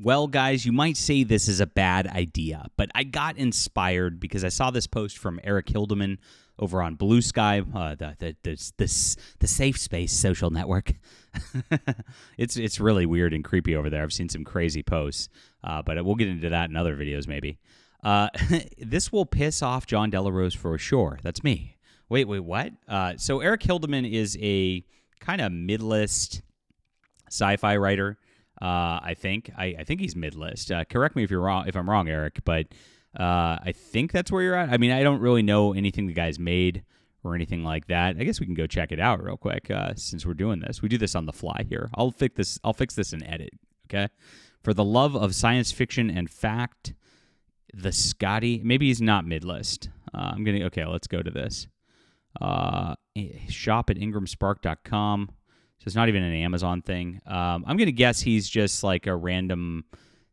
Well, guys, you might say this is a bad idea, but I got inspired because I saw this post from Eric Hildeman over on Blue Sky, the safe space social network. It's really weird and creepy over there. I've seen some crazy posts, but we'll get into that in other videos maybe. This will piss off John Delarose for sure. That's me. Wait, what? So Eric Hildeman is a kind of mid-list sci-fi writer. I think he's mid-list. Correct me if I'm wrong, Eric, but I think that's where you're at. I mean, I don't really know anything the guy's made or anything like that. I guess we can go check it out real quick since we're doing this. We do this on the fly here. I'll fix this in edit, okay? For the love of science fiction and fact, the Scotty, maybe he's not mid-list. Okay, let's go to this. Shop at ingramspark.com. So it's not even an Amazon thing. I'm going to guess he's just like a random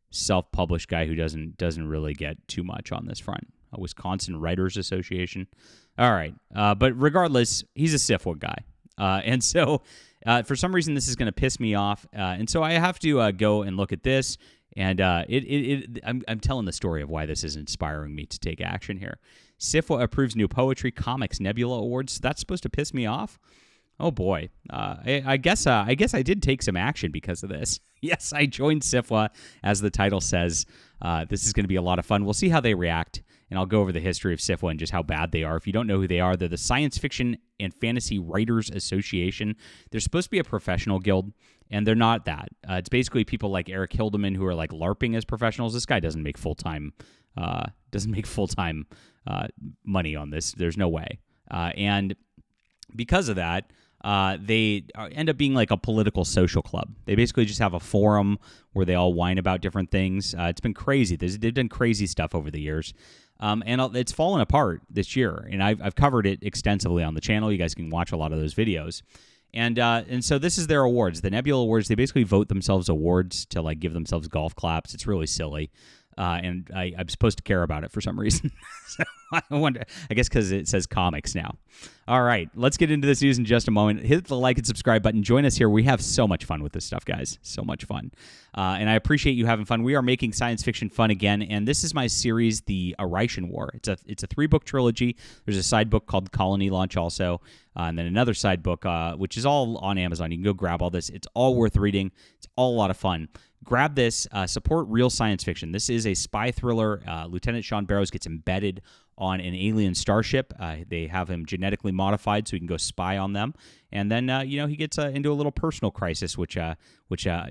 self-published guy who doesn't really get too much on this front. A Wisconsin Writers Association. All right. But regardless, he's a SFWA guy. And so for some reason, this is going to piss me off. And so I have to go and look at this. And I'm telling the story of why this is inspiring me to take action here. SFWA approves new poetry, comics, Nebula Awards. So that's supposed to piss me off? Oh boy, I guess I did take some action because of this. Yes, I joined SFWA, as the title says. This is going to be a lot of fun. We'll see how they react, and I'll go over the history of SFWA and just how bad they are. If you don't know who they are, they're the Science Fiction and Fantasy Writers Association. They're supposed to be a professional guild, and they're not that. It's basically people like Eric Hildeman who are like LARPing as professionals. This guy doesn't make full-time money on this. There's no way. And because of that, they end up being like a political social club. They basically just have a forum where they all whine about different things. It's been crazy. They've done crazy stuff over the years. And it's fallen apart this year. And I've covered it extensively on the channel. You guys can watch a lot of those videos. And so this is their awards. The Nebula Awards, they basically vote themselves awards to like give themselves golf claps. It's really silly. And I'm supposed to care about it for some reason. So I wonder, I guess because it says comics now. All right, let's get into this news in just a moment. Hit the like and subscribe button. Join us here. We have so much fun with this stuff, guys. So much fun. And I appreciate you having fun. We are making science fiction fun again, and this is my series, The Arration War. It's a 3-book trilogy. There's a side book called Colony Launch also, and then another side book, which is all on Amazon. You can go grab all this. It's all worth reading. It's all a lot of fun. Grab this. Support real science fiction. This is a spy thriller. Lieutenant Sean Barrows gets embedded on an alien starship. They have him genetically modified so he can go spy on them. And then, he gets into a little personal crisis, which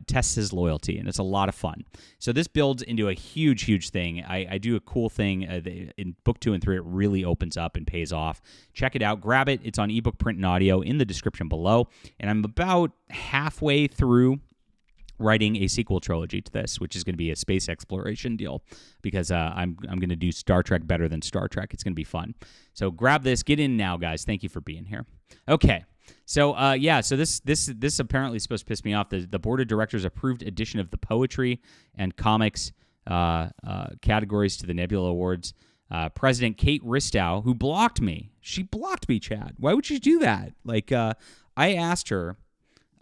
tests his loyalty, and it's a lot of fun. So this builds into a huge, huge thing. I do a cool thing. In book 2 and 3, it really opens up and pays off. Check it out. Grab it. It's on ebook, print, and audio in the description below. And I'm about halfway through writing a sequel trilogy to this, which is going to be a space exploration deal, because I'm going to do Star Trek better than Star Trek. It's going to be fun. So grab this. Get in now, guys. Thank you for being here. Okay. So, so this apparently is supposed to piss me off. The board of directors approved addition of the poetry and comics categories to the Nebula Awards. President Kate Ristow, who blocked me. She blocked me, Chad. Why would she do that? Like, I asked her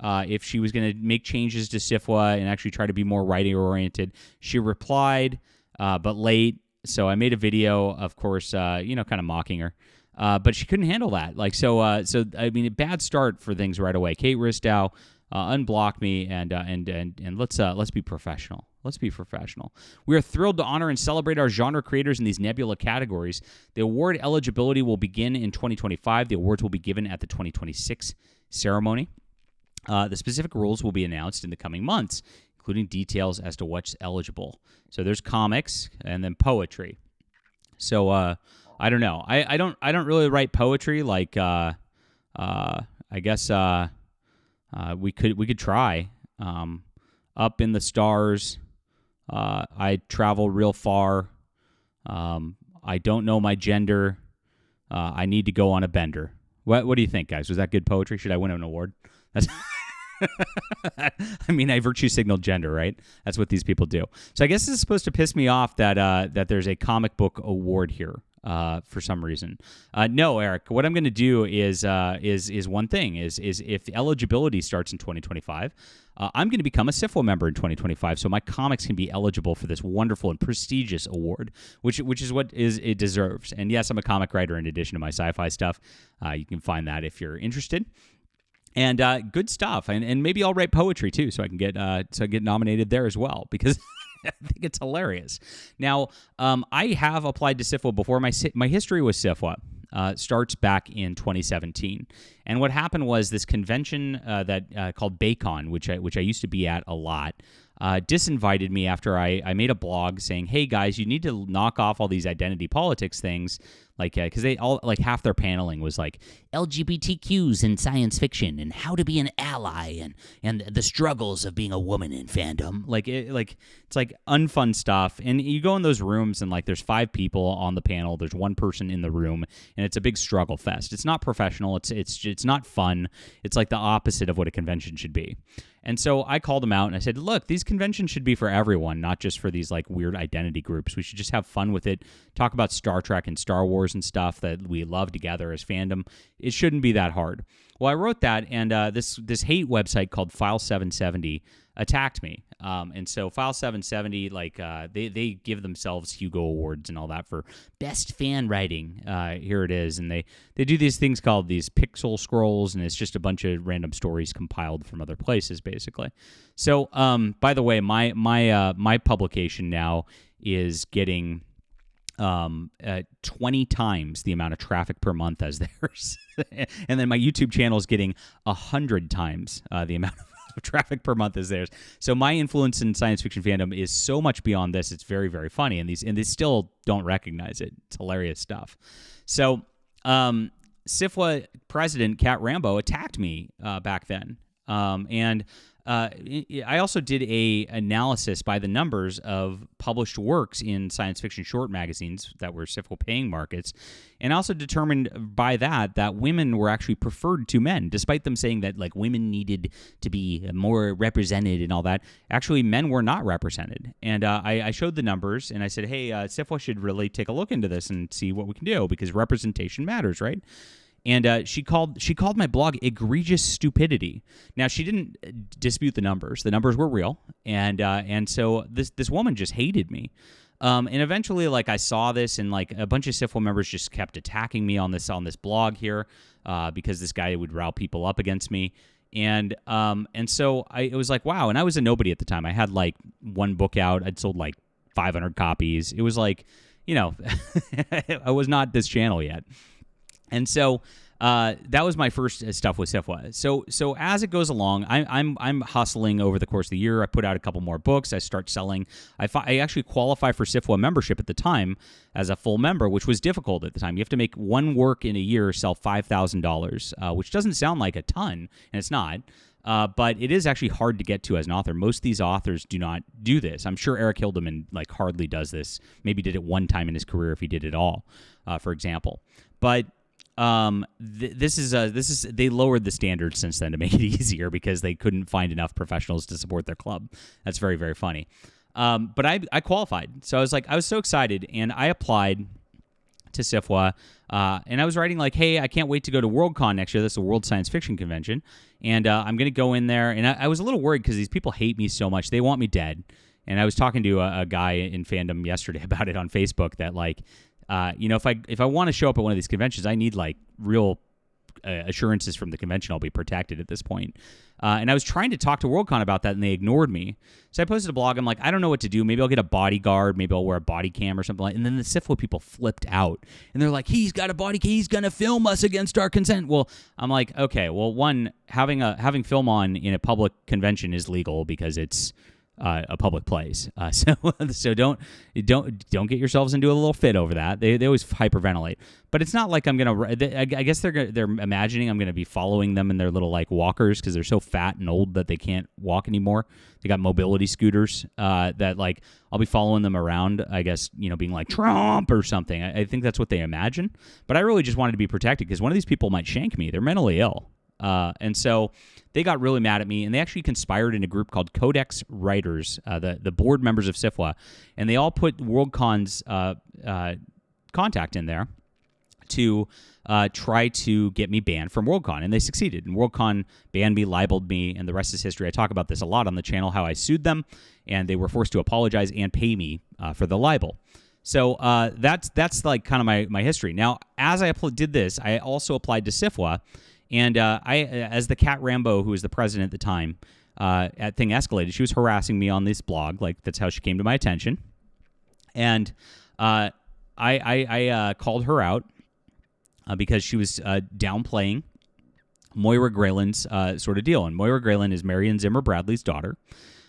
if she was going to make changes to SFWA and actually try to be more writing-oriented. She replied, but late. So I made a video, of course, kind of mocking her. But she couldn't handle that. Like, so I mean, a bad start for things right away. Kate Ristow unblocked me, and let's be professional. Let's be professional. We are thrilled to honor and celebrate our genre creators in these Nebula categories. The award eligibility will begin in 2025. The awards will be given at the 2026 ceremony. The specific rules will be announced in the coming months, including details as to what's eligible. So there's comics and then poetry. So I don't know. I don't really write poetry. Like I guess we could try. Up in the stars. I travel real far. I don't know my gender. I need to go on a bender. What do you think, guys? Was that good poetry? Should I win an award? That's I mean, I virtue signaled gender, right? That's what these people do. So I guess this is supposed to piss me off that there's a comic book award here. for some reason. No, Eric. What I'm going to do is one thing is if the eligibility starts in 2025, I'm going to become a SFWA member in 2025, so my comics can be eligible for this wonderful and prestigious award, which is what it deserves. And yes, I'm a comic writer in addition to my sci-fi stuff. You can find that if you're interested. And good stuff. And maybe I'll write poetry too, so I can get nominated there as well, because I think it's hilarious. Now, I have applied to SFWA before. My history with SFWA starts back in 2017. And what happened was this convention that called BACON, which I used to be at a lot, disinvited me after I made a blog saying, hey guys, you need to knock off all these identity politics things, like because they all, like, half their paneling was like LGBTQs in science fiction and how to be an ally and the struggles of being a woman in fandom. It's like unfun stuff. And you go in those rooms and like there's 5 people on the panel, there's 1 person in the room, and it's a big struggle fest. It's not professional. It's not fun. It's like the opposite of what a convention should be. And so I called them out and I said, look, these conventions should be for everyone, not just for these like weird identity groups. We should just have fun with it, talk about Star Trek and Star Wars and stuff that we love together as fandom. It shouldn't be that hard. Well, I wrote that, and this hate website called File 770 attacked me. And so File 770, like they give themselves Hugo Awards and all that for best fan writing. Here it is. And they do these things called these pixel scrolls, and it's just a bunch of random stories compiled from other places, basically. So, by the way, my publication now is getting 20 times the amount of traffic per month as theirs. And then my YouTube channel is getting 100 times the amount of traffic per month as theirs. So my influence in science fiction fandom is so much beyond this. It's very, very funny. And they still don't recognize it. It's hilarious stuff. So SFWA president Kat Rambo attacked me back then. And I also did a analysis by the numbers of published works in science fiction short magazines that were SFWA paying markets, and also determined by that women were actually preferred to men, despite them saying that like women needed to be more represented and all that. Actually, men were not represented, and I showed the numbers and I said, hey, SFWA should really take a look into this and see what we can do, because representation matters, right? And she called my blog egregious stupidity. Now, she didn't dispute the numbers. The numbers were real, and so this woman just hated me. And eventually, like, I saw this, and like a bunch of SFWA members just kept attacking me on this blog here because this guy would rile people up against me. And so it was like, wow. And I was a nobody at the time. I had like 1 book out. I'd sold like 500 copies. It was like, I was not this channel yet. And so that was my first stuff with SFWA. So as it goes along, I'm hustling over the course of the year. I put out a couple more books. I start selling. I actually qualify for SFWA membership at the time as a full member, which was difficult at the time. You have to make 1 work in a year sell $5,000, which doesn't sound like a ton, and it's not. But it is actually hard to get to as an author. Most of these authors do not do this. I'm sure Eric Hildeman like hardly does this. Maybe did it 1 time in his career if he did it all, for example. But this is they lowered the standards since then to make it easier because they couldn't find enough professionals to support their club. That's very, very funny. But I qualified, so I was so excited, and I applied to SFWA, and I was writing like, hey, I can't wait to go to Worldcon next year. That's the World Science Fiction Convention, and I'm going to go in there. And I was a little worried because these people hate me so much. They want me dead. And I was talking to a guy in fandom yesterday about it on Facebook that like, if I want to show up at one of these conventions, I need like real assurances from the convention I'll be protected at this point. And I was trying to talk to Worldcon about that, and they ignored me. So I posted a blog. I'm like, I don't know what to do. Maybe I'll get a bodyguard. Maybe I'll wear a body cam or something like that. And then the SFWA people flipped out. And they're like, he's got a body cam. He's going to film us against our consent. Well, I'm like, okay, well, one, having film on in a public convention is legal because it's a public place. So don't get yourselves into a little fit over that. They always hyperventilate. But it's not like I'm gonna. I guess they're imagining I'm gonna be following them in their little like walkers because they're so fat and old that they can't walk anymore. They got mobility scooters that like I'll be following them around. I guess being like Trump or something. I think that's what they imagine. But I really just wanted to be protected because one of these people might shank me. They're mentally ill. And so they got really mad at me, and they actually conspired in a group called Codex Writers, the board members of SFWA, and they all put Worldcon's contact in there to try to get me banned from Worldcon, and they succeeded. And Worldcon banned me, libeled me, and the rest is history. I talk about this a lot on the channel, how I sued them, and they were forced to apologize and pay me for the libel. So that's like kind of my history. Now, as I did this, I also applied to SFWA, and I, as the Cat Rambo, who was the president at the time, at Thing Escalated, she was harassing me on this blog. Like, that's how she came to my attention. And I called her out because she was downplaying Moira Grayland's sort of deal. And Moira Grayland is Marion Zimmer Bradley's daughter.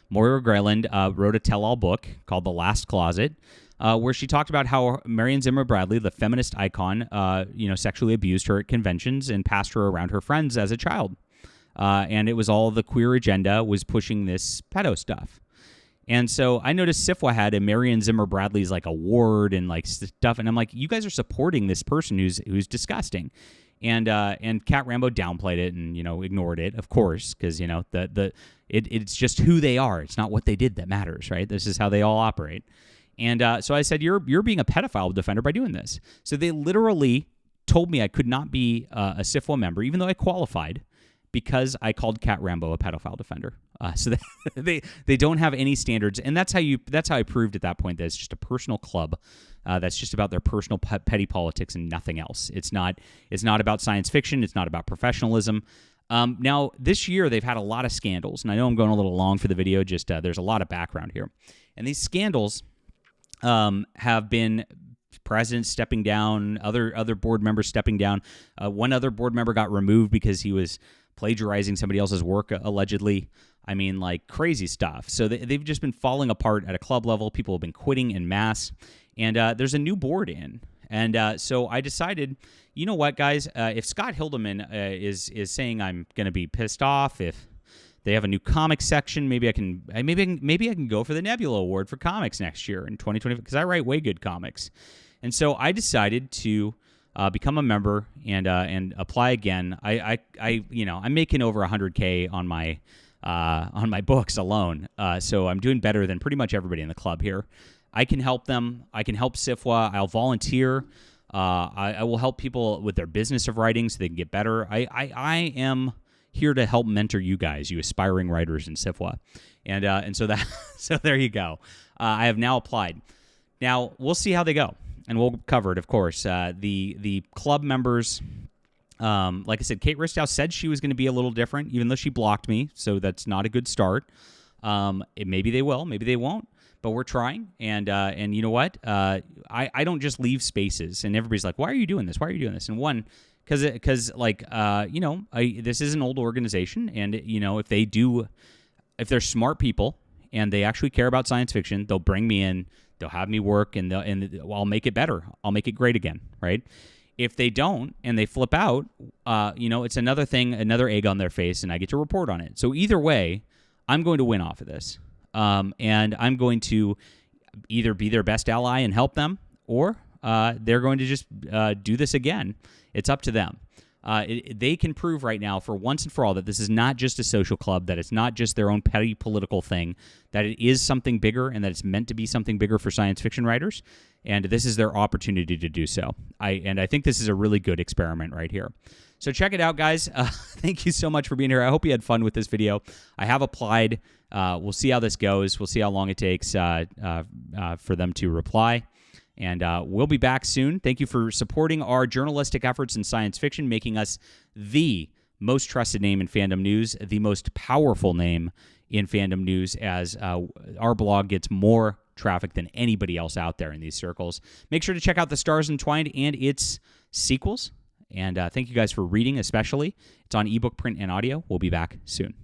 Moira Grayland wrote a tell-all book called The Last Closet, where she talked about how Marion Zimmer Bradley, the feminist icon, sexually abused her at conventions and passed her around her friends as a child. And it was all the queer agenda was pushing this pedo stuff. And so I noticed SFWA had a Marion Zimmer Bradley's like award and like stuff, and I'm like, you guys are supporting this person who's disgusting. And Cat Rambo downplayed it and ignored it, of course, because it's just who they are. It's not what they did that matters, right? This is how they all operate. And so I said, you're being a pedophile defender by doing this. So they literally told me I could not be a SFWA member, even though I qualified, because I called Cat Rambo a pedophile defender. So they don't have any standards, and that's how I proved at that point that it's just a personal club that's just about their personal petty politics and nothing else. It's not about science fiction. It's not about professionalism. Now this year they've had a lot of scandals, and I know I'm going a little long for the video. Just there's a lot of background here, and these scandals have been presidents stepping down, other board members stepping down. One other board member got removed because he was plagiarizing somebody else's work, allegedly. I mean, like crazy stuff. So they've just been falling apart at a club level. People have been quitting en masse. And there's a new board in. And so I decided, you know what, guys? If Scott Hildeman is saying I'm going to be pissed off, if they have a new comics section, maybe I can go for the Nebula Award for comics next year in 2020, because I write way good comics. And so I decided to become a member and apply again. I'm making over $100K on my books alone, so I'm doing better than pretty much everybody in the club here. I can help them. I can help SFWA. I'll volunteer. I will help people with their business of writing so they can get better. I am here to help mentor you guys, you aspiring writers in SFWA, and so there you go. I have now applied. Now we'll see how they go. And we'll cover it, of course. The club members, like I said, Kate Ristow said she was going to be a little different, even though she blocked me, so that's not a good start. Maybe they will, maybe they won't, but we're trying. And you know what? I don't just leave spaces, and everybody's like, why are you doing this? Why are you doing this? And one, because this is an old organization, and if they're smart people and they actually care about science fiction, they'll bring me in. They'll have me work, and I'll make it better. I'll make it great again, right? If they don't and they flip out, it's another thing, another egg on their face, and I get to report on it. So either way, I'm going to win off of this, and I'm going to either be their best ally and help them, or they're going to just do this again. It's up to them. They can prove right now, for once and for all, that this is not just a social club, that it's not just their own petty political thing, that it is something bigger, and that it's meant to be something bigger for science fiction writers, and this is their opportunity to do so. I think this is a really good experiment right here. So check it out, guys. Thank you so much for being here. I hope you had fun with this video. I have applied. We'll see how this goes. We'll see how long it takes for them to reply. And we'll be back soon. Thank you for supporting our journalistic efforts in science fiction, making us the most trusted name in fandom news, the most powerful name in fandom news, as our blog gets more traffic than anybody else out there in these circles. Make sure to check out The Stars Entwined and its sequels. And thank you guys for reading, especially. It's on ebook, print, and audio. We'll be back soon.